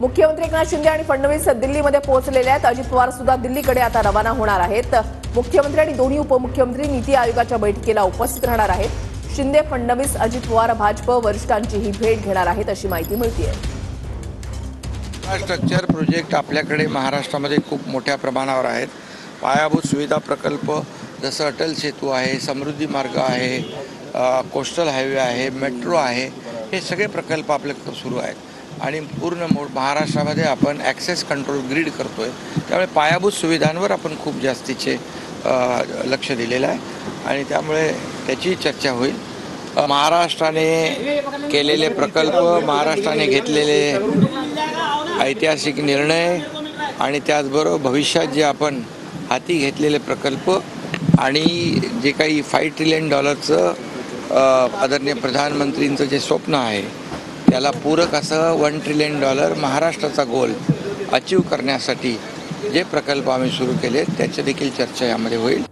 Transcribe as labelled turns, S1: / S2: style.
S1: मुख्यमंत्री एकनाथ शिंदे आणि फडणवीस दिल्लीमध्ये पोहोचलेले आहेत। अजित पवार सुद्धा दिल्लीकडे आता रवाना होणार आहेत। मुख्यमंत्री आणि दोन्ही उपमुख्यमंत्री नीती आयोगाच्या बैठकीला उपस्थित राहणार आहेत। शिंदे, फडणवीस, अजित पवार भाजप वरिष्ठांची ही भेट घेणार आहेत अशी माहिती मिळतेय।
S2: स्ट्रक्चर प्रोजेक्ट आपल्याकडे महाराष्ट्रामध्ये खूप मोठ्या प्रमाणावर आहेत। पायाभूत सुविधा प्रकल्प जसं अटल सेतू आहे, समृद्धी मार्ग आहे, कोस्टल हायवे आहे, मेट्रो आहे, हे सगळे प्रकल्प आपल्याकडे सुरू आहेत आणि पूर्ण महाराष्ट्रामध्ये आपण ॲक्सेस कंट्रोल ग्रीड करतोय। त्यामुळे पायाभूत सुविधांवर आपण खूप जास्तीचे लक्ष दिलेलं आहे आणि त्यामुळे त्याची चर्चा होईल। महाराष्ट्राने केलेले प्रकल्प, महाराष्ट्राने घेतलेले ऐतिहासिक निर्णय आणि त्याचबरोबर भविष्यात जे आपण हाती घेतलेले प्रकल्प आणि जे काही $5 ट्रिलियन आदरणीय प्रधानमंत्रींचं जे स्वप्न आहे त्याला पूरक असं $1 ट्रिलियन महाराष्ट्राचा गोल अचीव करण्यासाठी जे प्रकल्प आम्ही सुरू केले त्याची देखील चर्चा यामध्ये होईल।